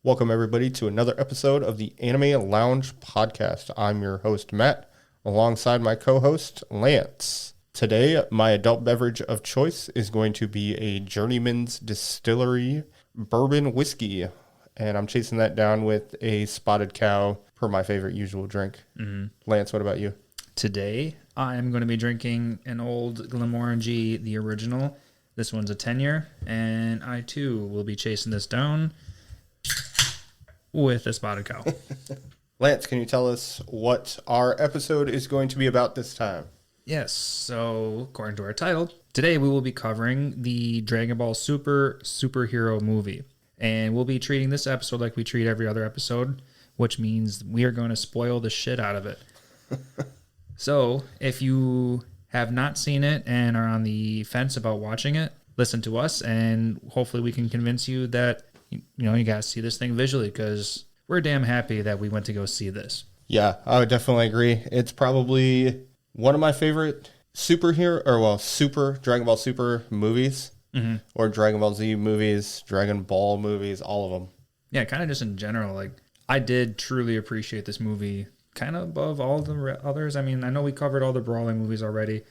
Welcome, everybody, to another episode of the Anime Lounge podcast. I'm your host, Matt, alongside my co-host, Lance. Today, my adult beverage of choice is going to be a Journeyman's Distillery Bourbon whiskey, and I'm chasing that down with a Spotted Cow per my favorite usual drink. Lance, what about you? Today, I'm going to be drinking an old Glenmorangie, the original. This one's a 10-year, and I, too, will be chasing this down with a Spotted Cow. Lance, can you tell us what our episode is going to be about this time? Yes, so according to our title, today we will be covering the Dragon Ball Super superhero movie. And we'll be treating this episode like we treat every other episode, which means we are going to spoil the shit out of it. So, if you have not seen it and are on the fence about watching it, listen to us, and hopefully we can convince you that you got to see this thing visually, because we're damn happy that we went to go see this. Yeah, I would definitely agree. It's probably one of my favorite super Dragon Ball Super movies, or Dragon Ball Z movies, Dragon Ball movies, all of them. Yeah, kind of just in general. Like, I did truly appreciate this movie, kind of above all the others. I mean, I know we covered all the brawling movies already,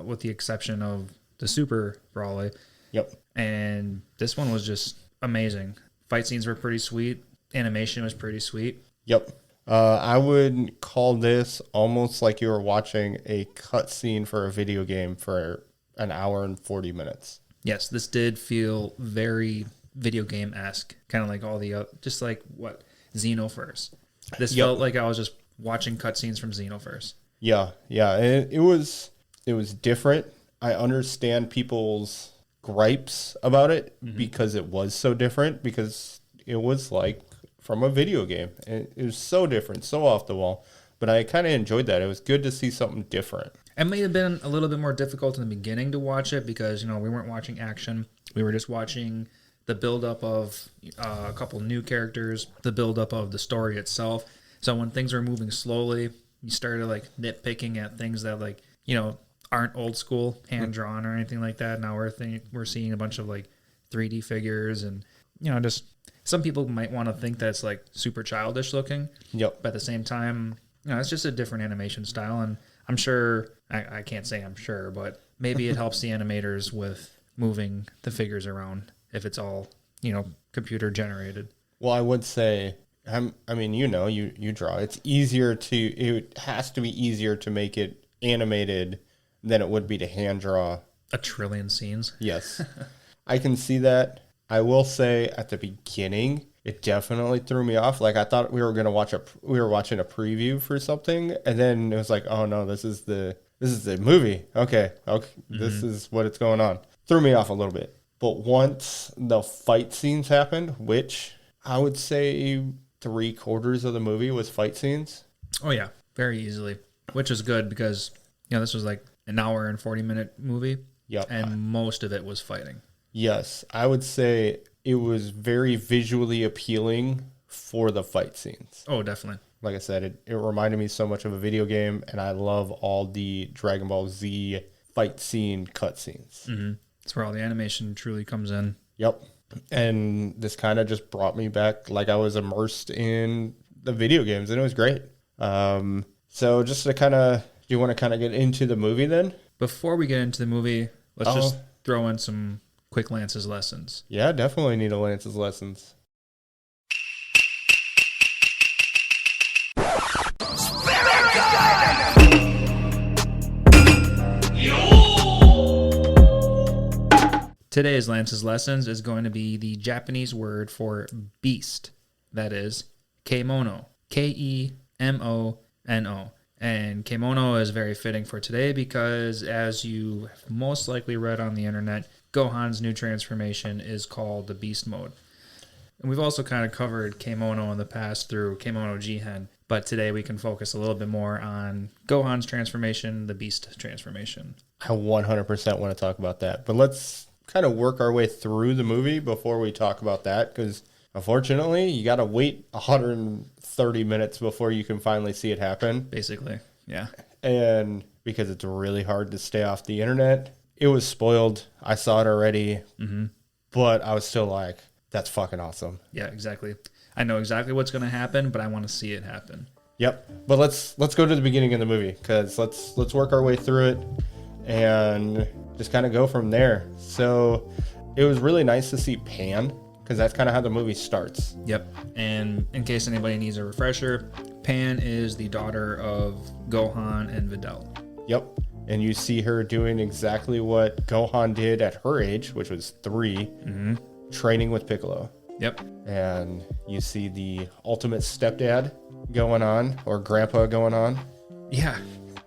with the exception of the Super Brawly. Yep. And this one was just amazing. Fight scenes were pretty sweet. Animation was pretty sweet. Yep. I would call this almost like you were watching a cutscene for a video game for an hour and 40 minutes. Yes, this did feel very video game-esque, kind of like all the just like what Xenoverse. This felt like I was just watching cutscenes from Xenoverse. Yeah. It was different. I understand people's gripes about it because it was so different, because it was like from a video game. It was so different, so off the wall. But I kind of enjoyed that. It was good to see something different. It may have been a little bit more difficult in the beginning to watch it because, we weren't watching action. We were just watching the buildup of a couple new characters, the buildup of the story itself. So when things were moving slowly, you started like nitpicking at things that aren't old school, hand drawn or anything like that. Now we're seeing a bunch of like 3D figures, and just some people might want to think that it's like super childish looking. Yep. But at the same time, it's just a different animation style, and I'm sure I can't say I'm sure, but maybe it helps the animators with moving the figures around if it's all computer generated. Well, I would say, you draw. It has to be easier to make it animated than it would be to hand draw. A trillion scenes. Yes. I can see that. I will say at the beginning, it definitely threw me off. Like, I thought we were watching a preview for something, and then it was like, oh no, this is the movie. Okay. This is what it's going on. Threw me off a little bit. But once the fight scenes happened, which I would say 3/4 of the movie was fight scenes. Oh yeah, very easily. Which is good because, this was like an hour and 40-minute movie. Yep. And most of it was fighting. Yes, I would say it was very visually appealing for the fight scenes. Oh, definitely. Like I said, it reminded me so much of a video game, and I love all the Dragon Ball Z fight scene cutscenes. That's where all the animation truly comes in. Yep. And this kind of just brought me back like I was immersed in the video games, and it was great. So just to do you want to kind of get into the movie then? Before we get into the movie, let's just throw in some quick Lance's lessons. Yeah, definitely need a Lance's lessons. Today's Lance's lessons is going to be the Japanese word for beast. That is kemono. Kemono. And kemono is very fitting for today because, as you have most likely read on the internet, Gohan's new transformation is called the Beast Mode. And we've also kind of covered kemono in the past through Kemono Jihen, but today we can focus a little bit more on Gohan's transformation, the Beast transformation. I 100% want to talk about that, but let's kind of work our way through the movie before we talk about that, because unfortunately, you got to wait 130 minutes before you can finally see it happen. Basically, yeah. And because it's really hard to stay off the internet, it was spoiled. I saw it already, but I was still like, that's fucking awesome. Yeah, exactly. I know exactly what's going to happen, but I want to see it happen. Yep. But let's go to the beginning of the movie, because let's work our way through it and just kind of go from there. So it was really nice to see Pan, because that's kind of how the movie starts. Yep. And in case anybody needs a refresher, Pan is the daughter of Gohan and Videl. Yep. And you see her doing exactly what Gohan did at her age, which was 3, training with Piccolo. Yep. And you see the ultimate stepdad going on, or grandpa going on. Yeah.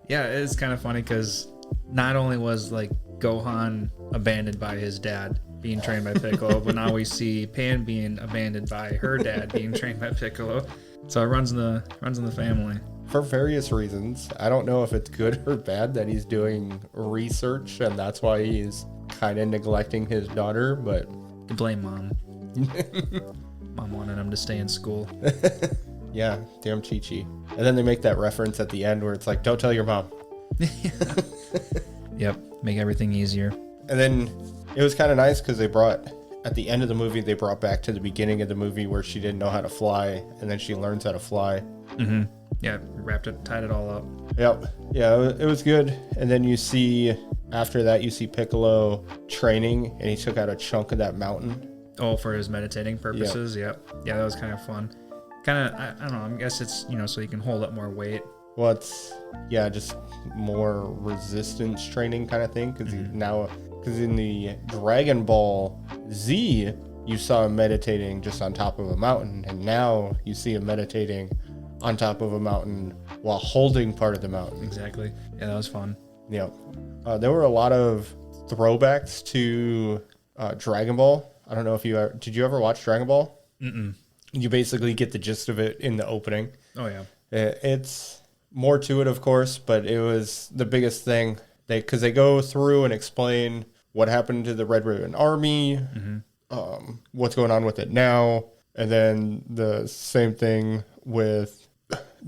Yeah, it's kind of funny because not only was like Gohan abandoned by his dad being trained by Piccolo, but now we see Pan being abandoned by her dad being trained by Piccolo. So it runs in the family. For various reasons. I don't know if it's good or bad that he's doing research and that's why he's kind of neglecting his daughter, but... To blame Mom. Mom wanted him to stay in school. Yeah, damn Chi-Chi. And then they make that reference at the end where it's like, don't tell your mom. Yep, make everything easier. And then it was kind of nice because at the end of the movie, they brought back to the beginning of the movie where she didn't know how to fly, and then she learns how to fly. Mm-hmm. Yeah, tied it all up. Yep. Yeah, it was good. And then after that, you see Piccolo training, and he took out a chunk of that mountain. Oh, for his meditating purposes? Yep. Yeah, that was kind of fun. Kind of, I don't know, I guess it's, so you can hold up more weight. Well, it's, just more resistance training kind of thing, because in the Dragon Ball Z, you saw him meditating just on top of a mountain, and now you see him meditating on top of a mountain while holding part of the mountain. Exactly. Yeah, that was fun. Yeah. There were a lot of throwbacks to Dragon Ball. I don't know if did you ever watch Dragon Ball? Mm-mm. You basically get the gist of it in the opening. Oh, yeah. It's more to it, of course, but it was the biggest thing. Because they go through and explain what happened to the Red Ribbon Army, what's going on with it now, and then the same thing with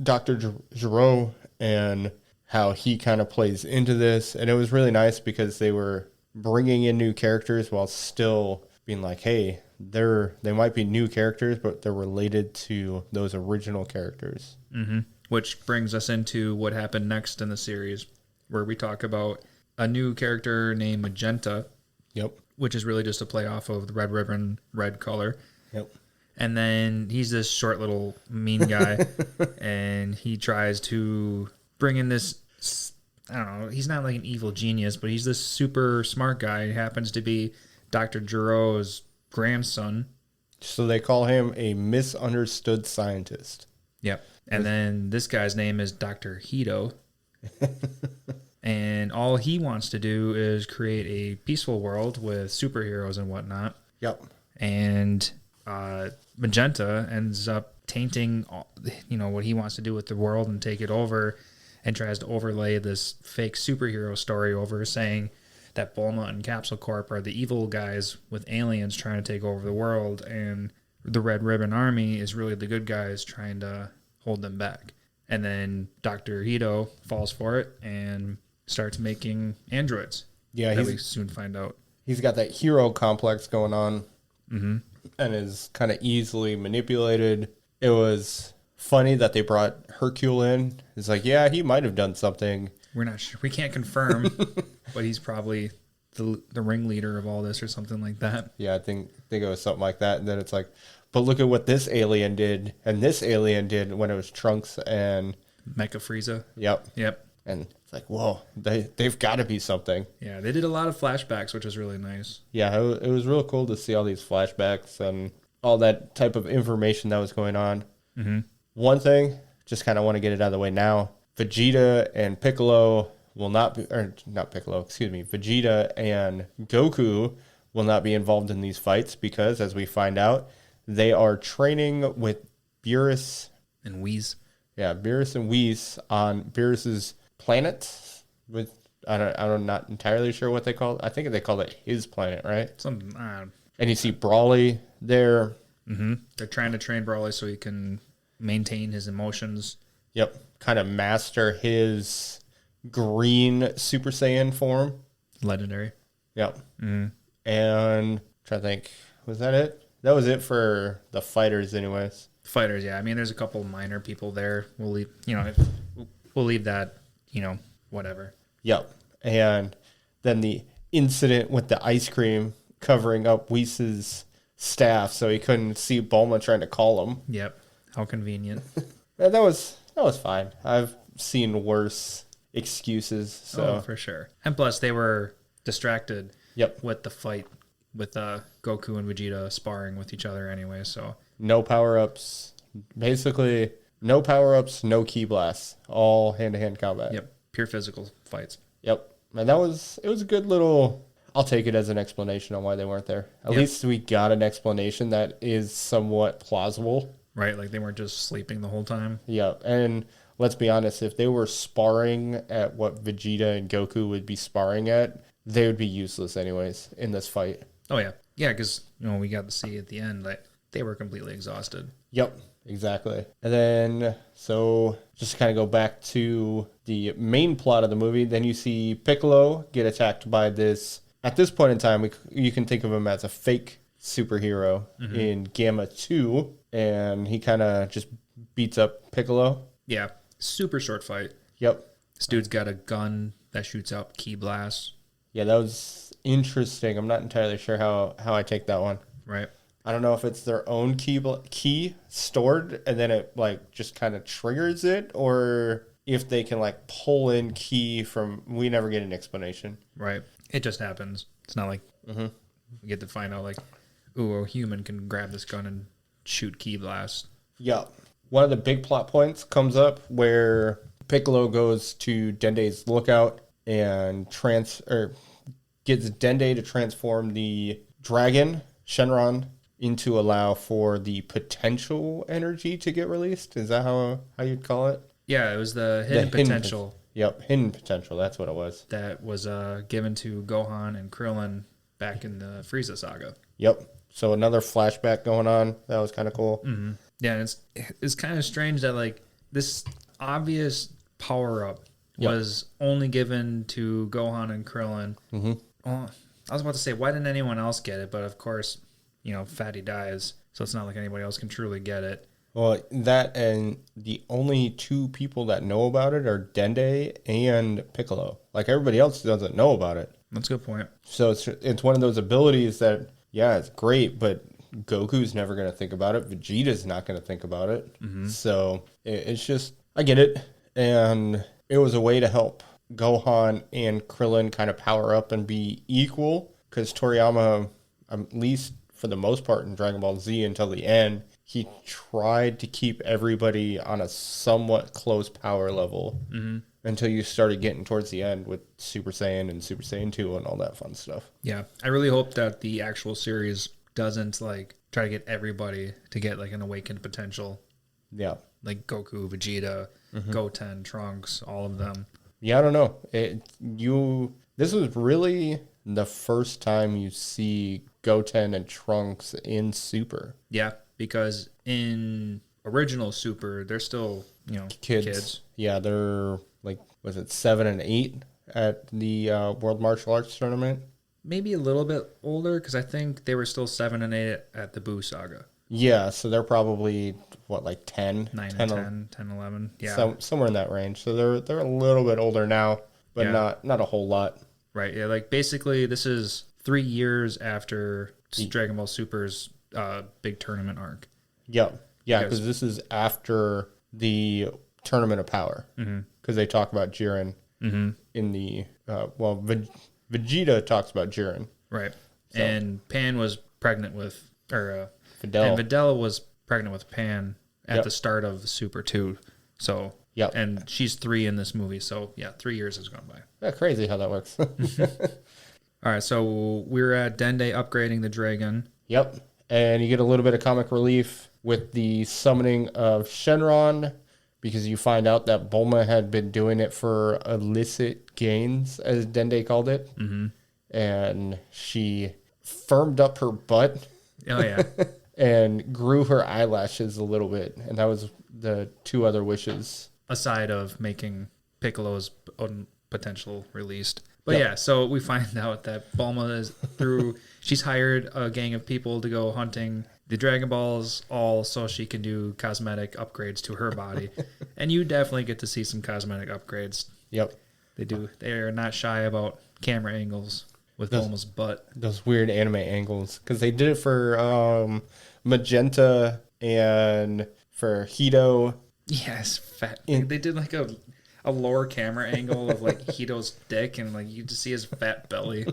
Dr. Gero and how he kind of plays into this. And it was really nice because they were bringing in new characters while still being like, hey, they might be new characters, but they're related to those original characters. Mm-hmm. Which brings us into what happened next in the series, where we talk about a new character named Magenta. Yep. Which is really just a play off of the Red Ribbon red color. Yep. And then he's this short little mean guy, and he tries to bring in this, I don't know, he's not like an evil genius, but he's this super smart guy. He happens to be Dr. Gero's grandson. So they call him a misunderstood scientist. Yep. And then this guy's name is Dr. Hito. And all he wants to do is create a peaceful world with superheroes and whatnot. Yep. And Magenta ends up tainting, what he wants to do with the world and take it over, and tries to overlay this fake superhero story over, saying that Bulma and Capsule Corp are the evil guys with aliens trying to take over the world, and the Red Ribbon Army is really the good guys trying to hold them back. And then Dr. Hito falls for it and starts making androids. Yeah, that we soon find out. He's got that hero complex going on. Mm-hmm. And is kind of easily manipulated. It was funny that they brought Hercule in. It's like, yeah, he might have done something. We're not sure. We can't confirm, but he's probably the ringleader of all this or something like that. Yeah, I think it was something like that. And then it's like, but look at what this alien did, and this alien did when it was Trunks and Mecha Frieza. Yep. And it's like, whoa, they've got to be something. Yeah, they did a lot of flashbacks, which was really nice. Yeah, it was real cool to see all these flashbacks and all that type of information that was going on. Mm-hmm. One thing, just kind of want to get it out of the way now. Vegeta and Piccolo will not be, or not Piccolo, excuse me, Vegeta and Goku will not be involved in these fights because, as we find out, they are training with Beerus and Whis. Yeah, Beerus and Whis on Beerus's planet. I'm not entirely sure what they call it. I think they call it his planet, right? Something. And you see Brawly there. Mm-hmm. They're trying to train Brawly so he can maintain his emotions. Yep, kind of master his green Super Saiyan form. Legendary. Yep. Mm-hmm. And I'm trying to think, was that it? That was it for the fighters anyways. Fighters, yeah. I mean, there's a couple minor people there. We'll leave, we'll leave that, whatever. Yep. And then the incident with the ice cream covering up Whist's staff so he couldn't see Bulma trying to call him. Yep. How convenient. And that was fine. I've seen worse excuses. So Oh, for sure. And plus, they were distracted Yep. with the fight with Goku and Vegeta sparring with each other anyway. So No power-ups. Basically, no power-ups, no ki blasts. All hand-to-hand combat. yep, pure physical fights. Yep. And it was a good little, I'll take it as an explanation on why they weren't there. At Yep. least we got an explanation that is somewhat plausible. Right, like they weren't just sleeping the whole time. Yeah. And let's be honest, if they were sparring at what Vegeta and Goku would be sparring at, they would be useless anyways in this fight. Oh yeah, yeah, because we got to see at the end like they were completely exhausted. Yep, exactly. And then, so just to kind of go back to the main plot of the movie, then you see Piccolo get attacked by this, at this point in time, you can think of him as a fake superhero in Gamma 2, and he kind of just beats up Piccolo. Yeah, super short fight. Yep. This dude's got a gun that shoots out ki blasts. Yeah, that was interesting. I'm not entirely sure how I take that one. Right. I don't know if it's their own key stored and then it like just kind of triggers it, or if they can like pull in key from. We never get an explanation. Right. It just happens. It's not like we get to find out like, ooh, a human can grab this gun and shoot ki blasts. Yeah. One of the big plot points comes up where Piccolo goes to Dende's lookout and gets Dende to transform the dragon Shenron into allow for the potential energy to get released. Is that how you'd call it? Yeah, it was the hidden potential. Yep, hidden potential. That's what it was. That was given to Gohan and Krillin back in the Frieza saga. Yep. So another flashback going on. That was kind of cool. Mm-hmm. Yeah, and it's kind of strange that like this obvious power up was only given to Gohan and Krillin. Mm-hmm. Well, I was about to say, why didn't anyone else get it? But of course, Fatty dies, so it's not like anybody else can truly get it. Well, that and the only two people that know about it are Dende and Piccolo. Like everybody else doesn't know about it. That's a good point. So it's one of those abilities that, yeah, it's great, but Goku's never going to think about it. Vegeta's not going to think about it. Mm-hmm. So it's just, I get it. And it was a way to help Gohan and Krillin kind of power up and be equal, because Toriyama, at least for the most part in Dragon Ball Z until the end, he tried to keep everybody on a somewhat close power level until you started getting towards the end with Super Saiyan and Super Saiyan 2 and all that fun stuff. Yeah, I really hope that the actual series doesn't like try to get everybody to get like an awakened potential. Yeah. Like Goku, Vegeta, Goten, Trunks, all of them. Yeah, I don't know. This was really the first time you see Goten and Trunks in Super. Yeah, because in original Super, they're still, kids. Yeah, they're like, was it 7 and 8 at the World Martial Arts Tournament? Maybe a little bit older, because I think they were still 7 and 8 at the Buu Saga. Yeah, so they're probably, like 10? 9 and 10, 11. Yeah. Somewhere in that range. So they're a little bit older now, but not a whole lot. Right, yeah, like basically this is 3 years after Dragon Ball Super's big tournament arc. Yeah, because this is after the Tournament of Power. Because they talk about Jiren in the, Vegeta talks about Jiren. Right, so. And Pan was pregnant with, Videl. And Videl was pregnant with Pan at the start of Super 2. So, and she's 3 in this movie. So, 3 years has gone by. Yeah, crazy how that works. All right, so we're at Dende upgrading the dragon. Yep, and you get a little bit of comic relief with the summoning of Shenron, because you find out that Bulma had been doing it for illicit gains, as Dende called it. Mm-hmm. And she firmed up her butt. Oh, yeah. And grew her eyelashes a little bit. And that was the 2 other wishes. Aside of making Piccolo's own potential released. But so we find out that Bulma is she's hired a gang of people to go hunting the Dragon Balls all so she can do cosmetic upgrades to her body. And you definitely get to see some cosmetic upgrades. Yep. They do. They are not shy about camera angles with Bulma's butt. Those weird anime angles. Because they did it for Magenta and for Hito. Yes, fat. They did like a lower camera angle of like Hito's dick, and like you just see his fat belly.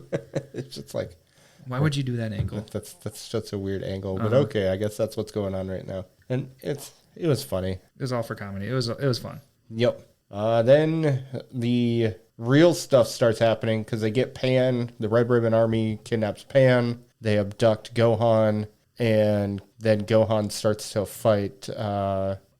It's just like, why would you do that angle? That's such a weird angle, but okay, I guess that's what's going on right now. And it was funny. It was all for comedy. It was fun. Yep. Then the real stuff starts happening because they get Pan. The Red Ribbon Army kidnaps Pan. They abduct Gohan, and then Gohan starts to fight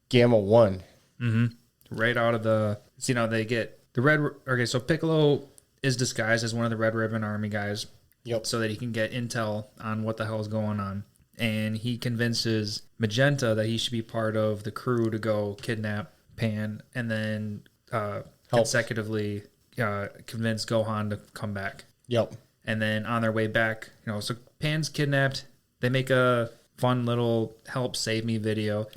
Gamma 1. Mm-hmm. Right out of the, they get the red. Okay, so Piccolo is disguised as one of the Red Ribbon Army guys. Yep. So that he can get intel on what the hell is going on. And he convinces Magenta that he should be part of the crew to go kidnap Pan, and then consecutively convince Gohan to come back. Yep. And then on their way back, so Pan's kidnapped. They make a fun little help save me video.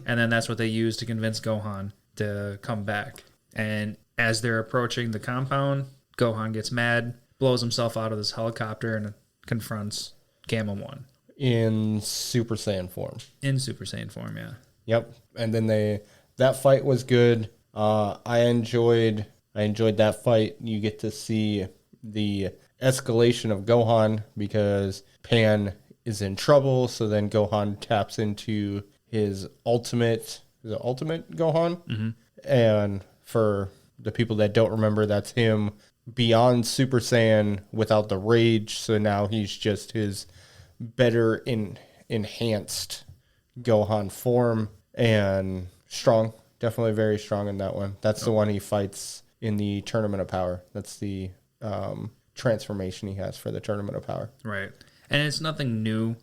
And then that's what they use to convince Gohan to come back. And as they're approaching the compound, Gohan gets mad, blows himself out of this helicopter, and confronts Gamma 1. In Super Saiyan form. In Super Saiyan form, yeah. Yep. And then that fight was good. I enjoyed that fight. You get to see the escalation of Gohan because Pan is in trouble. So then Gohan taps into his ultimate Gohan. Mm-hmm. And for the people that don't remember, that's him beyond Super Saiyan without the rage. So now he's just his better enhanced Gohan form, and strong. Definitely very strong in that one. That's the one he fights in the Tournament of Power. That's the transformation he has for the Tournament of Power. Right. And it's nothing new.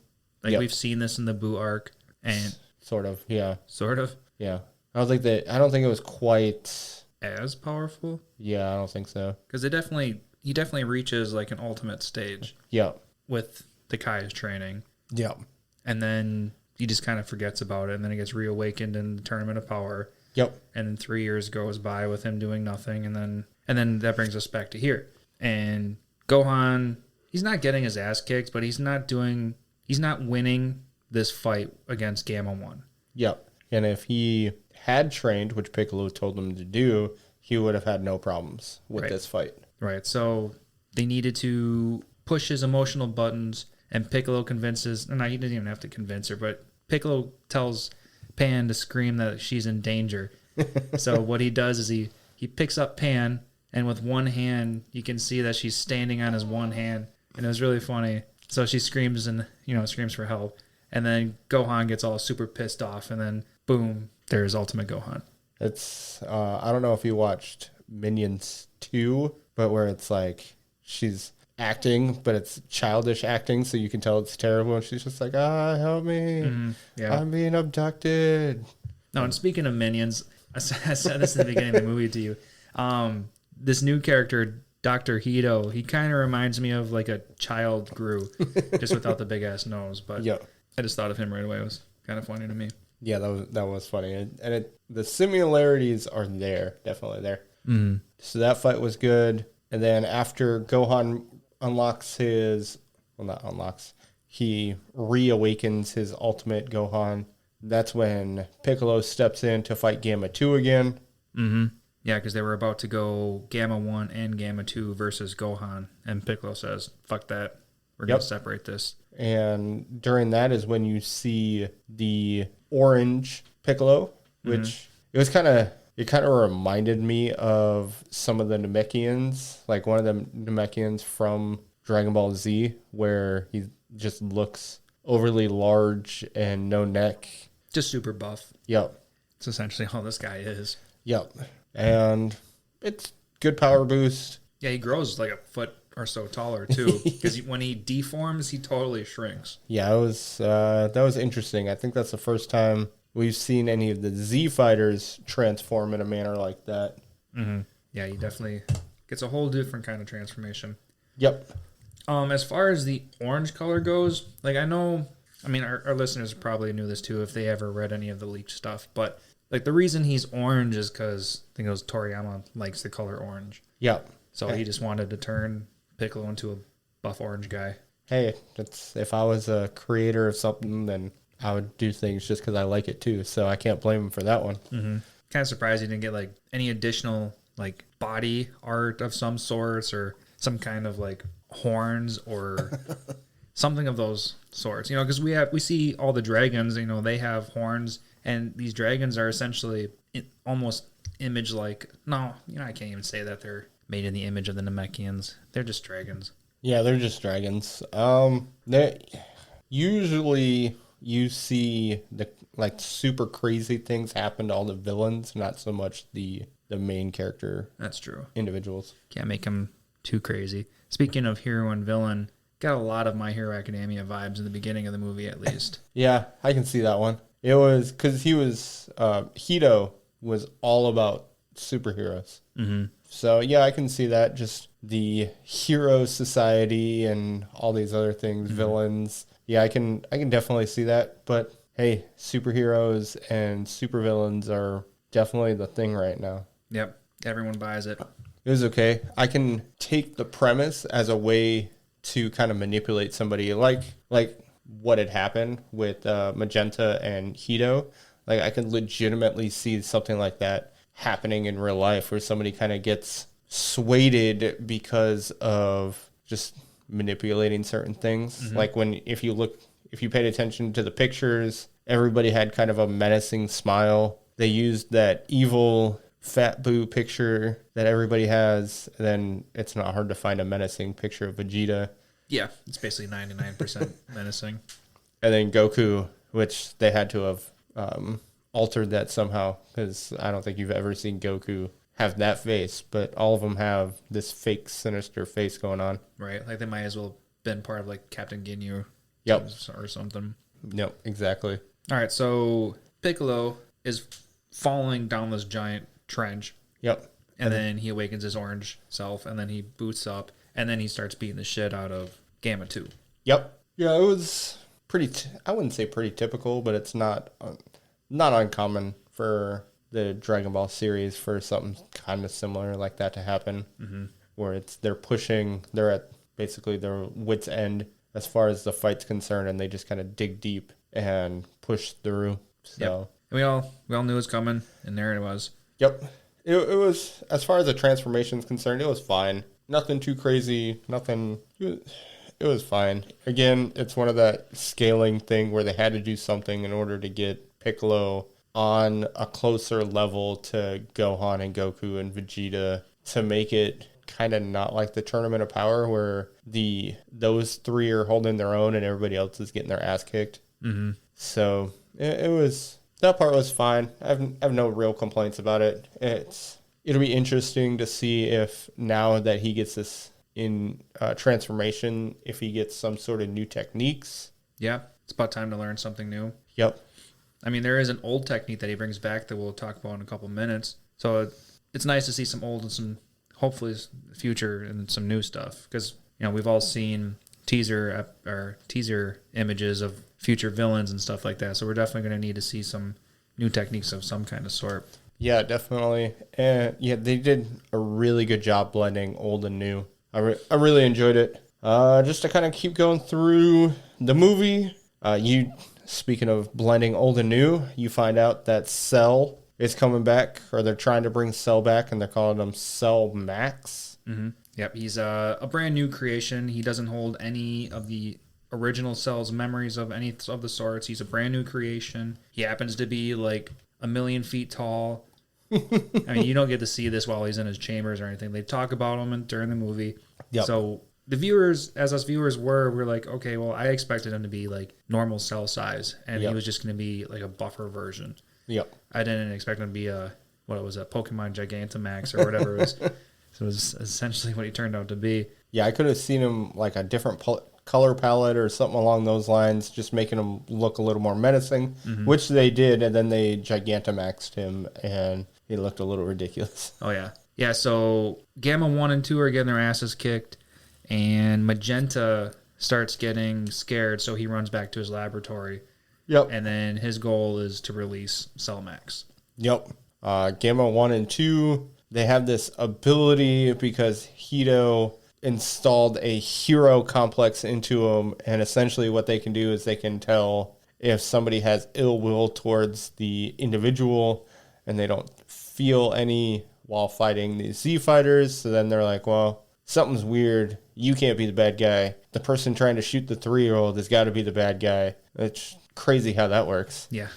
Like, we've seen this in the Buu arc. And Sort of, yeah. Sort of? Yeah. I don't think it was quite as powerful. Yeah, I don't think so. Because he definitely reaches like an ultimate stage. Yeah. With the Kai's training. Yeah. And then he just kind of forgets about it, and then he gets reawakened in the Tournament of Power. Yep. And then 3 years goes by with him doing nothing, and then that brings us back to here. And Gohan, he's not getting his ass kicked, but he's not winning this fight against Gamma 1. Yep. And if he had trained, which Piccolo told him to do, he would have had no problems with this fight. Right. So they needed to push his emotional buttons, and Piccolo convinces, no, he didn't even have to convince her, but Piccolo tells Pan to scream that she's in danger. So what he does is he picks up Pan, and with one hand, you can see that she's standing on his one hand, and it was really funny. So she screams and, screams for help. And then Gohan gets all super pissed off, and then boom, there's Ultimate Gohan. It's, I don't know if you watched Minions 2, but where it's like she's acting, but it's childish acting, so you can tell it's terrible. And she's just like, help me. Mm-hmm. Yeah. I'm being abducted. No, and speaking of Minions, I said this at the beginning of the movie to you. This new character, Dr. Hito, he kind of reminds me of like a child Gru, just without the big ass nose. But yeah. I just thought of him right away. It was kind of funny to me. Yeah, that was funny, and the similarities are there, definitely there. Mm-hmm. So that fight was good, and then after Gohan he reawakens his ultimate Gohan. That's when Piccolo steps in to fight Gamma 2 again. Mm-hmm. Yeah, because they were about to go Gamma 1 and Gamma 2 versus Gohan, and Piccolo says, fuck that. We're going to separate this. And during that is when you see the orange Piccolo, which it kind of reminded me of some of the Namekians, like one of the Namekians from Dragon Ball Z, where he just looks overly large and no neck. Just super buff. Yep. It's essentially all this guy is. Yep. And it's good power boost. Yeah, he grows like a foot or so taller too, because when he deforms, he totally shrinks. Yeah, that was interesting. I think that's the first time we've seen any of the Z fighters transform in a manner like that. Mm-hmm. Yeah, he definitely gets a whole different kind of transformation. Yep. As far as the orange color goes, like I know I mean, our listeners probably knew this too if they ever read any of the leaked stuff. But like the reason he's orange is because I think it was Toriyama likes the color orange. Yep. So he just wanted to turn Piccolo into a buff orange guy. Hey, if I was a creator of something, then I would do things just because I like it too. So I can't blame him for that one. Mm-hmm. Kind of surprised he didn't get like any additional like body art of some sorts or some kind of like horns or something of those sorts. You know, because we see all the dragons. You know, they have horns, and these dragons are essentially almost image like. No, you know, I can't even say that they're made in the image of the Namekians. They're just dragons. Yeah, they're just dragons. Usually you see the like super crazy things happen to all the villains, not so much the main character. That's true. Individuals. Can't make them too crazy. Speaking of hero and villain, got a lot of My Hero Academia vibes in the beginning of the movie, at least. Yeah, I can see that one. It was because Hito was all about superheroes. Mm-hmm. So yeah, I can see that. Just the hero society and all these other things, villains. Yeah, I can definitely see that. But hey, superheroes and supervillains are definitely the thing right now. Yep, everyone buys it. It was okay. I can take the premise as a way to kind of manipulate somebody, like what had happened with Magenta and Hito. Like I can legitimately see something like that happening in real life, where somebody kind of gets swayed because of just manipulating certain things. Mm-hmm. Like if you paid attention to the pictures, everybody had kind of a menacing smile. They used that evil Fat Boo picture that everybody has, then it's not hard to find a menacing picture of Vegeta. Yeah, it's basically 99% menacing. And then Goku, which they had to have altered that somehow, because I don't think you've ever seen Goku have that face, but all of them have this fake sinister face going on. Right, like they might as well have been part of like Captain Ginyu. Yep. Or something. Yep, exactly. All right, so Piccolo is falling down this giant trench. Yep. And then he awakens his orange self, and then he boots up, and then he starts beating the shit out of Gamma 2. Yep. Yeah, it was pretty, I wouldn't say pretty typical, but it's not uncommon for the Dragon Ball series for something kind of similar like that to happen, where they're at basically their wit's end as far as the fight's concerned, and they just kind of dig deep and push through. So yep. And we all knew it was coming, and there it was. Yep. It was, as far as the transformation's concerned, it was fine. Nothing too crazy. Nothing. It was fine. Again, it's one of that scaling thing where they had to do something in order to get Piccolo on a closer level to Gohan and Goku and Vegeta, to make it kind of not like the Tournament of Power where those three are holding their own and everybody else is getting their ass kicked. Mm-hmm. So it was, that part was fine. I have no real complaints about it. It'll be interesting to see if now that he gets this in transformation, if he gets some sort of new techniques. Yeah, it's about time to learn something new. Yep. I mean, there is an old technique that he brings back that we'll talk about in a couple minutes. So it's nice to see some old and some, hopefully, future and some new stuff. Because, you know, we've all seen teaser images of future villains and stuff like that. So we're definitely going to need to see some new techniques of some kind of sort. Yeah, definitely. And yeah, they did a really good job blending old and new. I really enjoyed it. Just to kind of keep going through the movie, speaking of blending old and new, you find out that Cell is coming back, or they're trying to bring Cell back, and they're calling him Cell Max. Mm-hmm. Yep, he's a brand new creation. He doesn't hold any of the original Cell's memories of any of the sorts. He's a brand new creation. He happens to be like 1,000,000 feet tall. I mean, you don't get to see this while he's in his chambers or anything. They talk about him during the movie. Yep. So the viewers, as us viewers we're like, okay, well, I expected him to be like normal Cell size, and he was just going to be like a buffer version. Yep. I didn't expect him to be a Pokemon Gigantamax or whatever it was. So it was essentially what he turned out to be. Yeah, I could have seen him like a different color palette or something along those lines, just making him look a little more menacing, which they did, and then they Gigantamaxed him, and he looked a little ridiculous. Oh, yeah. Yeah, so Gamma 1 and 2 are getting their asses kicked, and Magenta starts getting scared, so he runs back to his laboratory. Yep. And then his goal is to release Cell Max. Yep. Gamma 1 and 2, they have this ability because Hito installed a hero complex into them, and essentially what they can do is they can tell if somebody has ill will towards the individual, and they don't feel any while fighting these Z fighters. So then they're like, well, something's weird. You can't be the bad guy. The person trying to shoot the 3-year-old has got to be the bad guy. It's crazy how that works. Yeah.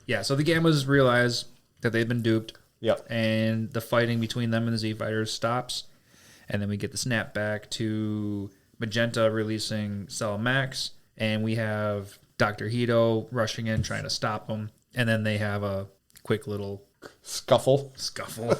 Yeah, so the Gammas realize that they've been duped. Yep. And the fighting between them and the Z fighters stops. And then we get the snap back to Magenta releasing Cell Max. And we have Dr. Hito rushing in, trying to stop them. And then they have a quick little Scuffle.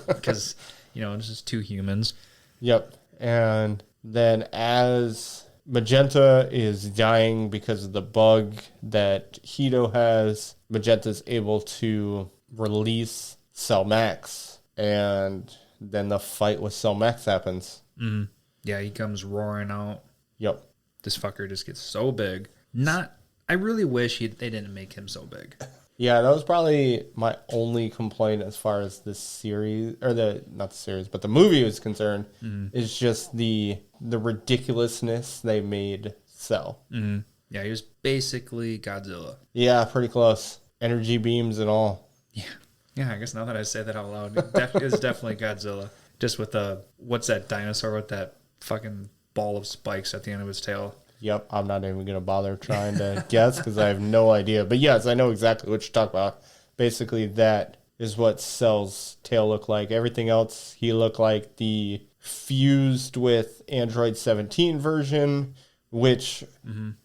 Because, it's just two humans. Yep. And then as Magenta is dying because of the bug that Hito has, Magenta's able to release Cell Max. And then the fight with Cell Max happens. Mm-hmm. Yeah, he comes roaring out. Yep. This fucker just gets so big. I really wish they didn't make him so big. Yeah, that was probably my only complaint as far as this series, or not the series, but the movie is concerned, is just the ridiculousness they made Cell. Mm-hmm. Yeah, he was basically Godzilla. Yeah, pretty close. Energy beams and all. Yeah. Yeah, I guess now that I say that out loud, it's definitely Godzilla. Just with what's that dinosaur with that fucking ball of spikes at the end of his tail? Yep, I'm not even going to bother trying to guess because I have no idea. But yes, I know exactly what you're talking about. Basically, that is what Cell's tail looked like. Everything else, he looked like the fused with Android 17 version, which,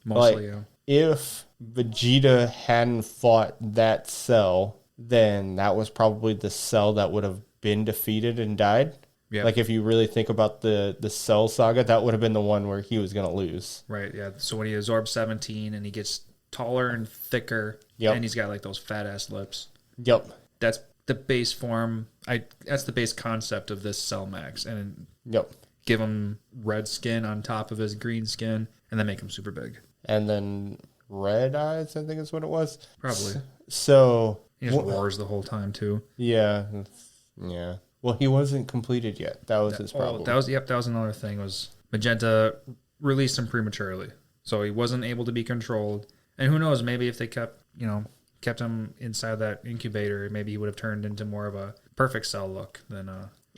Mostly, yeah. If Vegeta hadn't fought that Cell, then that was probably the Cell that would have been defeated and died. Yeah. Like, if you really think about the Cell saga, that would have been the one where he was going to lose. Right, yeah. So when he absorbs 17 and he gets taller and thicker, and he's got, like, those fat-ass lips. Yep. That's the base form. That's the base concept of this Cell Max. And give him red skin on top of his green skin, and then make him super big. And then red eyes, I think is what it was. Probably. So... He just wars the whole time, too. Yeah. Yeah. Well, he wasn't completed yet. That was his problem. That was another thing. Was Magenta released him prematurely, so he wasn't able to be controlled. And who knows? Maybe if they kept him inside that incubator, maybe he would have turned into more of a perfect Cell look than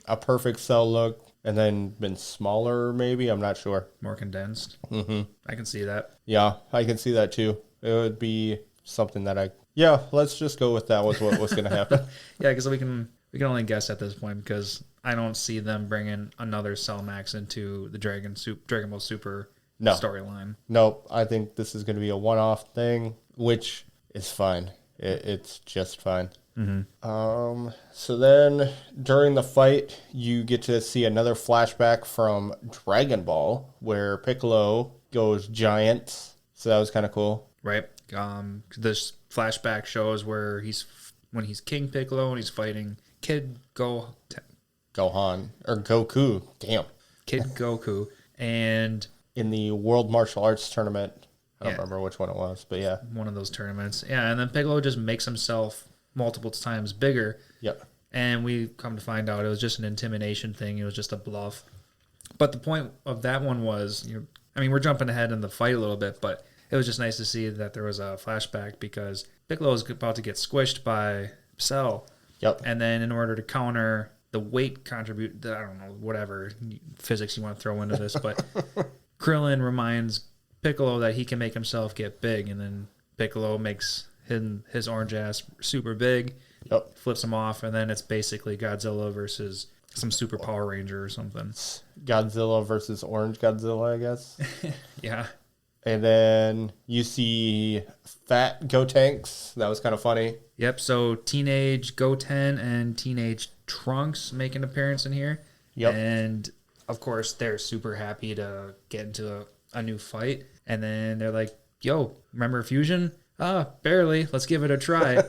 a perfect Cell look, and then been smaller. Maybe I'm not sure. More condensed. Mm-hmm. I can see that. Yeah, I can see that too. It would be something that let's just go with that was what was going to happen. Yeah, because we can only guess at this point because I don't see them bringing another Cell Max into the Dragon Ball Super storyline. Nope. I think this is going to be a one-off thing, which is fine. It's just fine. Mm-hmm. So then during the fight, you get to see another flashback from Dragon Ball where Piccolo goes giant. So that was kind of cool. Right. This flashback shows where when he's King Piccolo and he's fighting Kid Gohan or Goku. Damn. Kid Goku. And in the World Martial Arts Tournament, I don't remember which one it was, but yeah. One of those tournaments. Yeah, and then Piccolo just makes himself multiple times bigger. Yep. And we come to find out it was just an intimidation thing. It was just a bluff. But the point of that one was, we're jumping ahead in the fight a little bit, but it was just nice to see that there was a flashback because Piccolo is about to get squished by Cell. Yep. And then in order to counter the weight I don't know, whatever physics you want to throw into this, but Krillin reminds Piccolo that he can make himself get big, and then Piccolo makes his orange ass super big, flips him off, and then it's basically Godzilla versus some Super Power Ranger or something. Godzilla versus Orange Godzilla, I guess. Yeah. And then you see Fat Gotenks. That was kind of funny. Yep, so Teenage Goten and Teenage Trunks make an appearance in here. Yep. And, of course, they're super happy to get into a new fight. And then they're like, yo, remember Fusion? Barely. Let's give it a try.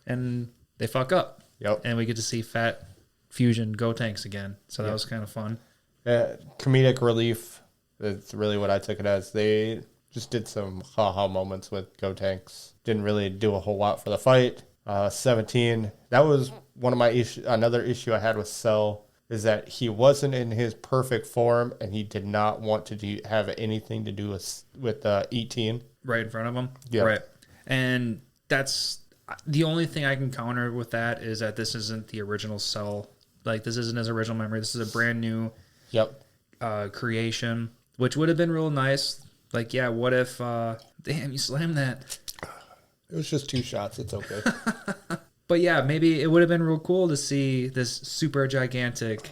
And they fuck up. Yep. And we get to see Fat Fusion Gotenks again. So that was kind of fun. Comedic relief That's really what I took it as. They just did some haha moments with Gotenks. Didn't really do a whole lot for the fight. 17. That was one of my issue. Another issue I had with Cell is that he wasn't in his perfect form, and he did not want to have anything to do with 18 right in front of him. Yeah. Right. And that's the only thing I can counter with that is that this isn't the original Cell. Like, this isn't his original memory. This is a brand new creation, which would have been real nice. Like, yeah, what if, damn, you slammed that. It was just 2 shots. It's okay. But yeah, maybe it would have been real cool to see this super gigantic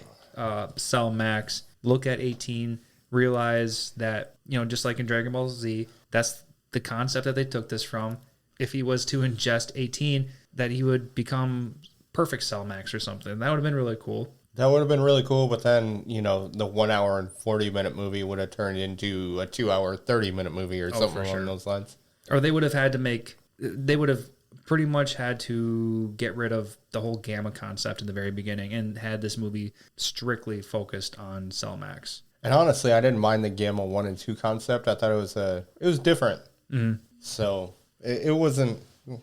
Cell Max look at 18, realize that, just like in Dragon Ball Z, that's the concept that they took this from. If he was to ingest 18, that he would become perfect Cell Max or something. That would have been really cool. That would have been really cool, but then, the 1 hour and 40-minute movie would have turned into a 2 hour, 30-minute movie or something along those lines. Or they would have pretty much had to get rid of the whole Gamma concept in the very beginning and had this movie strictly focused on Cell Max. And honestly, I didn't mind the Gamma 1 and 2 concept. I thought it was different. Mm-hmm. So it wasn't,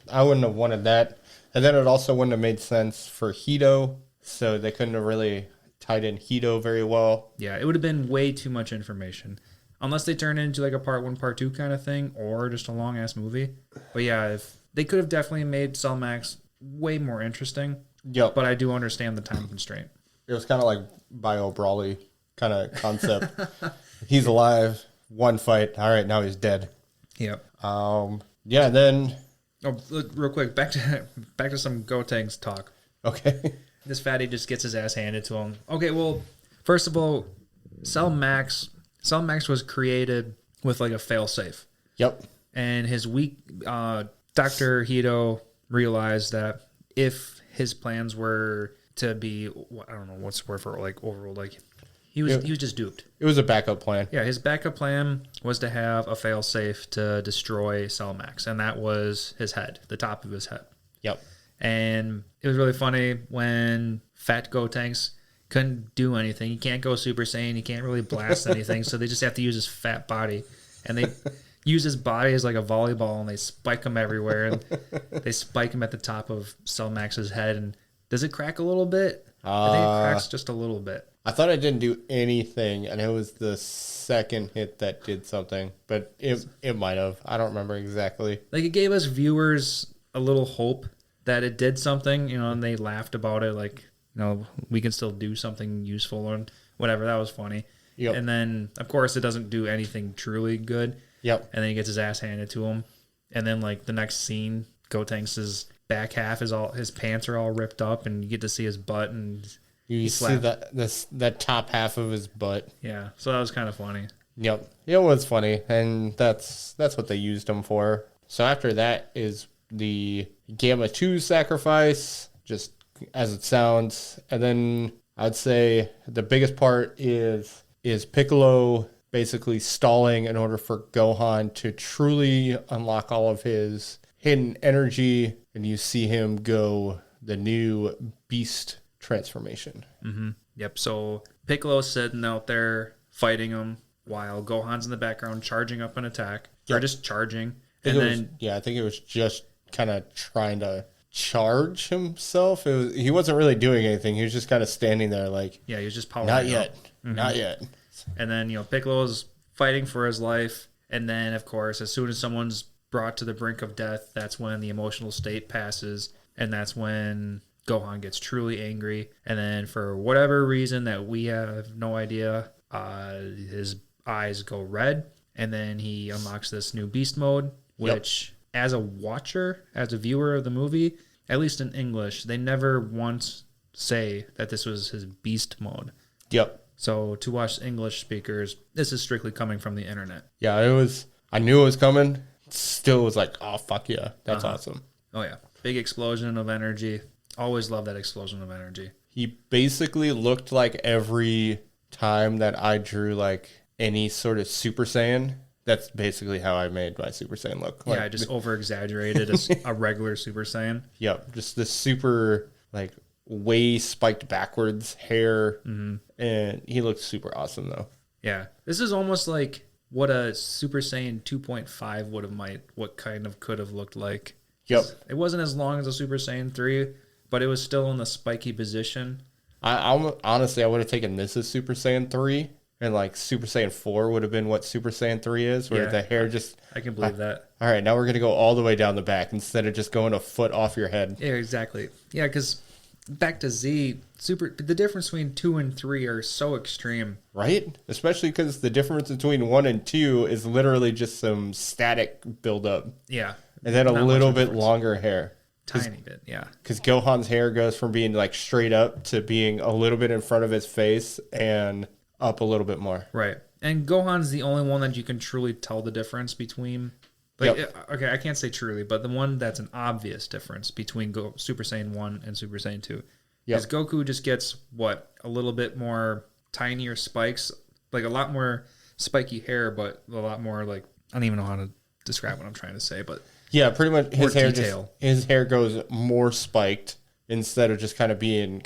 I wouldn't have wanted that. And then it also wouldn't have made sense for Hito. So they couldn't have really tied in Hito very well. Yeah, it would have been way too much information. Unless they turn it into like a part 1, part 2 kind of thing, or just a long ass movie. But yeah, if they could have definitely made Cell Max way more interesting. Yep. But I do understand the time constraint. It was kind of like Bio Brawly kind of concept. He's alive, 1 fight. All right, now he's dead. Yep. Yeah, then. Oh, look, real quick, back to some Gotenks talk. Okay. This fatty just gets his ass handed to him. Okay, well, first of all, Cell Max was created with like a failsafe. Yep. And his Dr. Hito realized that if his plans were to be, I don't know what's the word for it, like overall, like he was just duped. It was a backup plan. Yeah, his backup plan was to have a failsafe to destroy Cell Max, and that was his head, the top of his head. Yep. And it was really funny when Fat Gotenks couldn't do anything. He can't go Super Saiyan. He can't really blast anything. So they just have to use his fat body. And they use his body as like a volleyball, and they spike him everywhere. And they spike him at the top of Cell Max's head. And does it crack a little bit? I think it cracks just a little bit. I thought it didn't do anything, and it was the second hit that did something. But it might have. I don't remember exactly. Like, it gave us viewers a little hope that it did something, and they laughed about it, like, we can still do something useful and whatever. That was funny. Yep. And then, of course, it doesn't do anything truly good. Yep. And then he gets his ass handed to him. And then, like, the next scene, Gotenks' back half his pants are all ripped up, and you get to see his butt, and you see that top half of his butt. Yeah, so that was kind of funny. Yep. It was funny, and that's what they used him for. So after that is the Gamma 2 sacrifice, just as it sounds. And then I'd say the biggest part is Piccolo basically stalling in order for Gohan to truly unlock all of his hidden energy, and you see him go the new beast transformation. Mm-hmm. Yep, so Piccolo's sitting out there fighting him while Gohan's in the background charging up an attack. Yep. Or just charging. I think it was just kind of trying to charge himself. He wasn't really doing anything. He was just kind of standing there like, yeah, he was just powering not yet. Mm-hmm. Not yet. And then, Piccolo's fighting for his life. And then, of course, as soon as someone's brought to the brink of death, that's when the emotional state passes. And that's when Gohan gets truly angry. And then for whatever reason that we have no idea, his eyes go red. And then he unlocks this new beast mode, which... Yep. As a watcher, as a viewer of the movie, at least in English, they never once say that this was his beast mode. Yep. So to us English speakers, this is strictly coming from the internet. Yeah, I knew it was coming. Still was like, oh, fuck yeah. That's awesome. Oh, yeah. Big explosion of energy. Always love that explosion of energy. He basically looked like every time that I drew like any sort of Super Saiyan. That's basically how I made my Super Saiyan look. Like, I just over-exaggerated as a regular Super Saiyan. Yep, just this super, like, way spiked backwards hair. Mm-hmm. And he looked super awesome, though. Yeah. This is almost like what a Super Saiyan 2.5 what kind of could have looked like. Yep. It wasn't as long as a Super Saiyan 3, but it was still in the spiky position. Honestly, I would have taken this as Super Saiyan 3, and like Super Saiyan 4 would have been what Super Saiyan 3 is, where the hair just... I can believe that. All right, now we're going to go all the way down the back instead of just going a foot off your head. Yeah, exactly. Yeah, because back to Z, the difference between 2 and 3 are so extreme. Right? Especially because the difference between 1 and 2 is literally just some static buildup. Yeah. And then a little bit longer hair. Tiny bit, yeah. Because Gohan's hair goes from being like straight up to being a little bit in front of his face and up a little bit more. Right. And Gohan's the only one that you can truly tell the difference between. Like, okay, I can't say truly, but the one that's an obvious difference between Super Saiyan 1 and Super Saiyan 2. Because Goku just gets, a little bit more tinier spikes, like a lot more spiky hair, but a lot more like, I don't even know how to describe what I'm trying to say, but... Yeah, pretty much his hair goes more spiked instead of just kind of being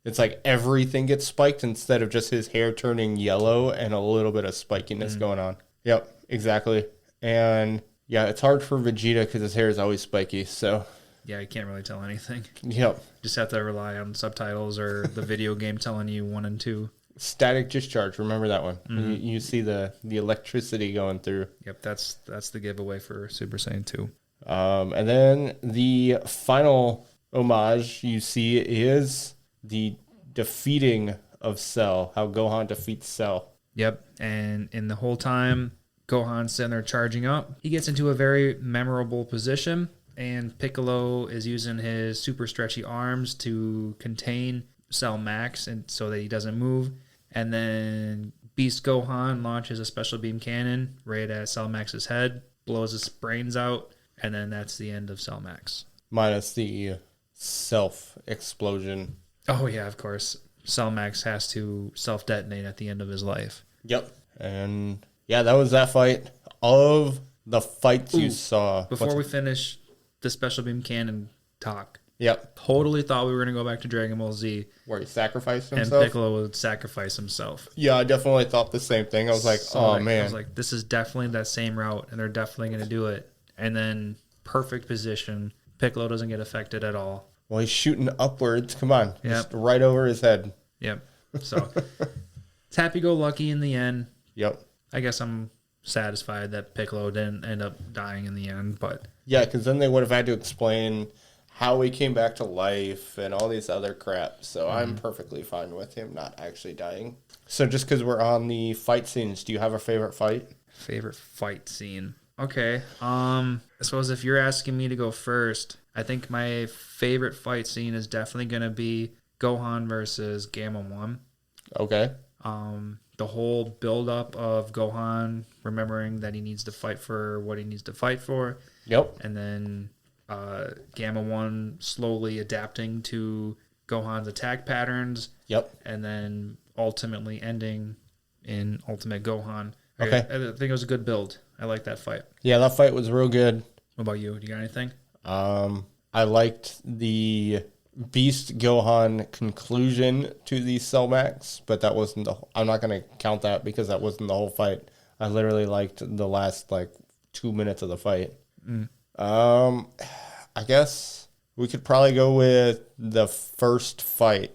it's like everything gets spiked instead of just his hair turning yellow and a little bit of spikiness going on. Yep, exactly. And yeah, it's hard for Vegeta because his hair is always spiky, so... Yeah, you can't really tell anything. Yep. Just have to rely on subtitles or the video game telling you 1 and 2. Static discharge, remember that one. You see the electricity going through. Yep, that's the giveaway for Super Saiyan 2. And then the final homage you see is the defeating of Cell, how Gohan defeats Cell. Yep, and in the whole time Gohan's sitting there charging up, he gets into a very memorable position, and Piccolo is using his super stretchy arms to contain Cell Max and so that he doesn't move. And then Beast Gohan launches a special beam cannon right at Cell Max's head, blows his brains out, and then that's the end of Cell Max. Minus the self-explosion. Oh, yeah, of course. Cell Max has to self-detonate at the end of his life. Yep. And yeah, that was that fight. Of the fights you saw. Before we finish the special beam cannon talk. Yep. Totally thought we were going to go back to Dragon Ball Z. Where he sacrificed himself? And Piccolo would sacrifice himself. Yeah, I definitely thought the same thing. I was like, man. I was like, this is definitely that same route, and they're definitely going to do it. And then, perfect position. Piccolo doesn't get affected at all. Well, he's shooting upwards. Come on. Yep. Just right over his head. Yep. So, it's happy-go-lucky in the end. Yep. I guess I'm satisfied that Piccolo didn't end up dying in the end, but... Yeah, because then they would have had to explain how he came back to life and all these other crap. So I'm perfectly fine with him not actually dying. So just because we're on the fight scenes, do you have a favorite fight? Favorite fight scene? Okay. I suppose if you're asking me to go first, I think my favorite fight scene is definitely going to be Gohan versus Gamma 1. Okay. The whole build-up of Gohan remembering that he needs to fight for what he needs to fight for. Yep. And then Gamma 1 slowly adapting to Gohan's attack patterns. Yep. And then ultimately ending in Ultimate Gohan. Okay. I think it was a good build. I like that fight. Yeah, that fight was real good. What about you? Do you got anything? I liked the Beast Gohan conclusion to the Cell Max, but that wasn't I'm not going to count that because that wasn't the whole fight. I literally liked the last 2 minutes of the fight. I guess we could probably go with the first fight